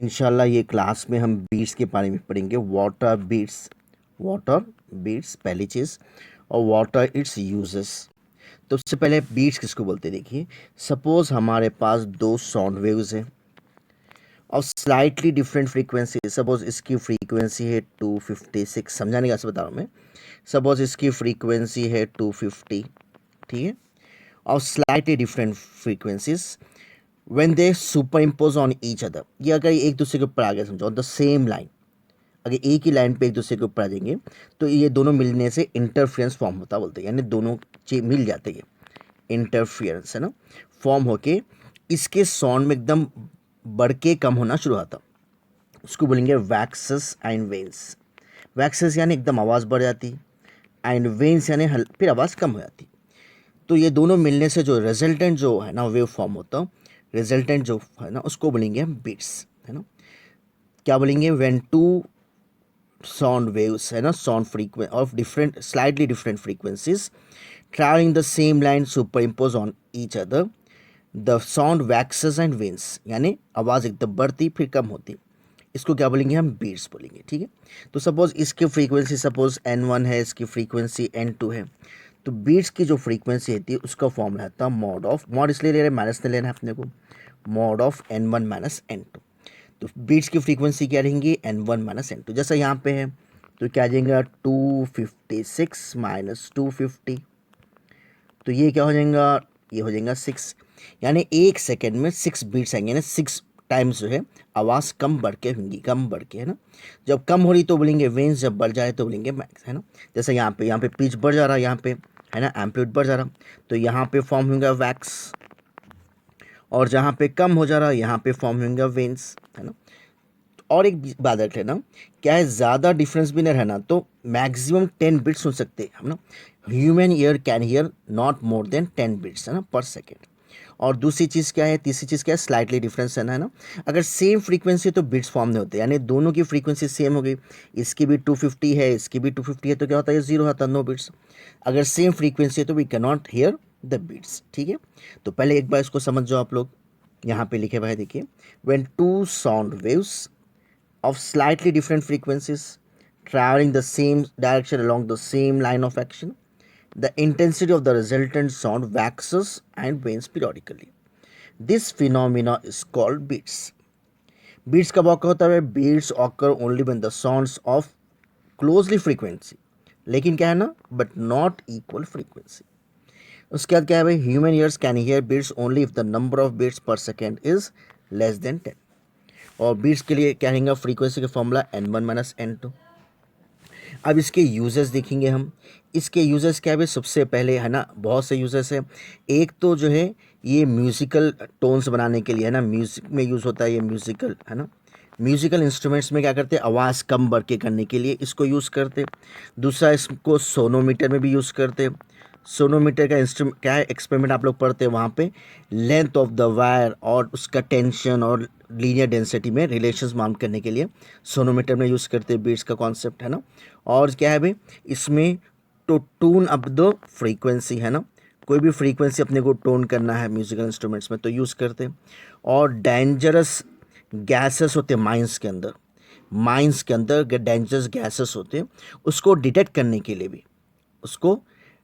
इंशाल्लाह ये क्लास में हम बीट्स के बारे में पढ़ेंगे। वाटर बीट्स पहली चीज़, और वाटर इट्स यूजेस। तो सबसे पहले बीट्स किसको बोलते हैं देखिए। सपोज हमारे पास दो साउंड वेव्स हैं और स्लाइटली डिफरेंट फ्रीक्वेंसी। सपोज इसकी फ्रीक्वेंसी है 256, समझाने का बता रहा हूँ मैं। सपोज इसकी फ्रीक्वेंसी है 250, ठीक है, और slightly different frequencies when they super impose on each other. ये अगर एक दूसरे के ऊपर आ गया, समझो ऑन द सेम लाइन, अगर एक ही लाइन पे एक दूसरे के ऊपर आ जाएंगे तो ये दोनों मिलने से इंटरफेरेंस फॉर्म होता बोलते हैं, यानी दोनों चीज मिल जाते हैं, इंटरफेरेंस है ना, फॉर्म होके इसके साउंड में एकदम बढ़ के कम होना शुरू होता। उसको बोलेंगे वैक्सेस एंड वेन्स। वैक्सेस यानी एकदम आवाज़ बढ़ जाती, एंड वेन्स यानी फिर आवाज़ कम हो जाती। तो ये दोनों मिलने से जो रिजल्टेंट जो है ना वेव फॉर्म होता, रिजल्टेंट जो है ना उसको बोलेंगे हम बीट्स, है ना। क्या बोलेंगे, व्हेन टू साउंड वेव्स है ना, sound frequency of different slightly different frequencies travelling the same line superimpose on each other, the sound waxes and wanes, यानी आवाज़ एकदम बढ़ती फिर कम होती। इसको क्या बोलेंगे हम, बीट्स बोलेंगे, ठीक है। तो सपोज इसकी फ्रीक्वेंसी सपोज n1 है, इसकी फ्रीक्वेंसी n2 है, तो बीट्स की जो फ्रीक्वेंसी होती है उसका फॉर्म रहता है मॉड ऑफ, मॉड इसलिए ले रहे हैं माइनस नहीं लेना है अपने को, mod of n1 minus n2। तो बीट्स की फ्रीक्वेंसी क्या रहेंगी, n1 माइनस n2। जैसा यहाँ पे है तो क्या आ जाएगा 256 माइनस 250, तो ये क्या हो जाएगा, ये हो जाएगा 6, यानी एक सेकेंड में 6 बीट्स आएंगे ना, 6 टाइम्स जो है आवाज़ कम बढ़ के होंगी, कम बढ़ के, है ना। जब कम हो रही तो बोलेंगे वेन्स, जब बढ़ जाए तो बोलेंगे मैक्स, है ना। जैसे यहाँ पे पिच बढ़ जा रहा है, यहाँ पे है ना एम्पलीट्यूड बढ़ जा रहा, तो यहाँ पे फॉर्म होगा वैक्स, और जहाँ पे कम हो जा रहा है यहाँ पे फॉर्म होगा वेन्स, है ना। और एक बात रख लेना, क्या है, ज़्यादा डिफरेंस भी नहीं रहना, तो मैक्सिमम 10 बिट्स सुन सकते हैं हम ना। Human ear can hear not more than 10 bits, है ना, पर सेकेंड। और दूसरी चीज़ क्या है, तीसरी चीज़ क्या है, स्लाइटली डिफरेंस है ना। अगर सेम फ्रीक्वेंसी तो बिट्स फॉर्म नहीं होते, यानी दोनों की फ्रीक्वेंसी सेम हो गई, इसकी भी 250 है, इसकी भी 250 है, तो क्या होता है, जीरो होता है, नो बिट्स। अगर सेम फ्रीक्वेंसी है तो we can not hear the beats, ठीक है। तो पहले एक बार इसको समझ जाओ आप लोग। यहाँ पे लिखे हुआ है देखिए, when two sound waves of slightly different frequencies traveling the same direction along the same line of action, the intensity of the resultant sound waxes and wanes periodically. This phenomena is called beats. Beats कब occur होता है, beats occur only when the sounds of closely frequency, लेकिन क्या है ना, but not equal frequency. उसके बाद क्या है भाई, human ears can hear beats only if the number of beats per second is less than 10। और बीट्स के लिए क्या रहेगा, फ्रीक्वेंसी का फॉर्मूला n1 माइनस n2। अब इसके यूजेस देखेंगे हम। इसके यूजेस क्या है, सबसे पहले है ना, बहुत से यूजेस है। एक तो जो है ये म्यूज़िकल टोन्स बनाने के लिए, है ना, म्यूज़िक में यूज़ होता है ये, म्यूज़िकल है ना, म्यूज़िकल इंस्ट्रूमेंट्स में क्या करते हैं, आवाज़ कम बढ़ के करने के लिए इसको यूज़ करते। दूसरा इसको सोनोमीटर में भी यूज़ करते। सोनोमीटर का इंस्ट्रूमेंट क्या है, एक्सपेरिमेंट आप लोग पढ़ते हैं वहाँ पे, लेंथ ऑफ द वायर और उसका टेंशन और लीनियर डेंसिटी में रिलेशंस मालूम करने के लिए सोनोमीटर में यूज़ करते हैं, बीट्स का कॉन्सेप्ट है ना। और क्या है भाई, इसमें तो टून अप द फ्रीक्वेंसी, है ना, कोई भी फ्रीक्वेंसी अपने को टोन करना है म्यूज़िकल इंस्ट्रूमेंट्स में तो यूज़ करते हैं। और डेंजरस गैसेस होते हैं माइंस के अंदर, माइंस के अंदर डेंजरस गैसेस होते हैं, उसको डिटेक्ट करने के लिए भी, उसको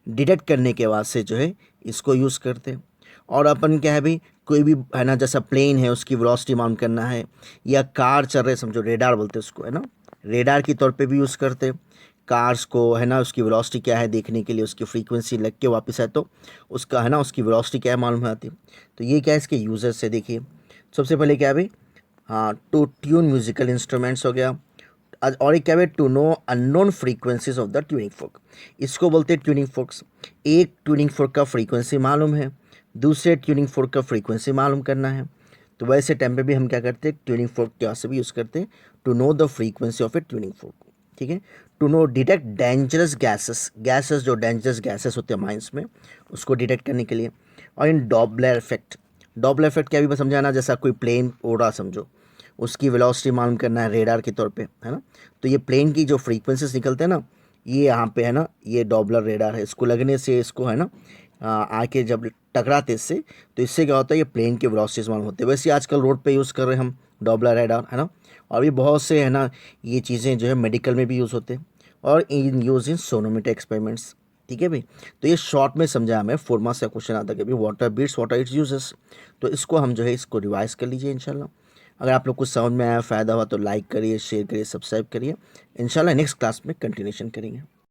डिटेक्ट करने के वास्ते जो है इसको यूज़ करते हैं। और अपन क्या है भाई, कोई भी है ना, जैसा प्लेन है उसकी वेलोसिटी माउंट करना है, या कार चल रहे समझो, रेडार बोलते हैं उसको, है ना, रेडार के तौर पे भी यूज़ करते हैं कार्स को, है ना, उसकी वेलोसिटी क्या है देखने के लिए, उसकी फ्रीक्वेंसी लग के वापस आए तो उसका है ना, उसकी वेलोसिटी क्या है मालूम आती है। तो ये क्या है, इसके यूजर्स है देखिए। सबसे पहले क्या है भाई, हाँ, टू ट्यून म्यूजिकल इंस्ट्रूमेंट्स हो गया। और एक क्या है, to know unknown frequencies of the tuning fork, इसको बोलते हैं ट्यूनिंग फोर्क्स। एक ट्यूनिंग फोर्क का फ्रीक्वेंसी मालूम है, दूसरे ट्यूनिंग फोर्क का फ्रीक्वेंसी मालूम करना है, तो वैसे टाइम पे भी हम क्या करते हैं, ट्यूनिंग फोर्क के से भी यूज़ करते हैं, to know the frequency of a tuning fork, ठीक है। To know detect dangerous gases, gases जो डेंजरस गैसेस होते हैं माइंस में, उसको डिटेक्ट करने के लिए। और इन डॉपलर इफेक्ट, डॉपलर इफेक्ट क्या भी समझाना, जैसा कोई प्लेन उड़ रहा समझो, उसकी वेलोसिटी मालूम करना है रेडार के तौर पे, है ना। तो ये प्लेन की जो फ्रीक्वेंसीज निकलते हैं ना, ये यहाँ पे है ना, ये डॉपलर रेडार है, इसको लगने से इसको है ना आके जब टकराते इससे, तो इससे क्या होता है, ये प्लेन के वेलोसिटीज मालूम होते हैं। वैसे आजकल रोड पे यूज़ कर रहे हैं हम डॉपलर रेडार, है ना, और ये बहुत से है ना ये चीज़ें जो है मेडिकल में भी यूज़ होते हैं और in use in sonometer experiments. ठीक है भाई, तो ये शॉर्ट में समझा हमें, 4 मार्क्स का क्वेश्चन आता है कि भाई water beats, water its uses. तो इसको हम जो है इसको रिवाइज कर लीजिए इंशाल्लाह। अगर आप लोग कुछ समझ में आया, फ़ायदा हुआ तो लाइक करिए, शेयर करिए, सब्सक्राइब करिए। इंशाल्लाह नेक्स्ट क्लास में कंटिन्यूशन करेंगे।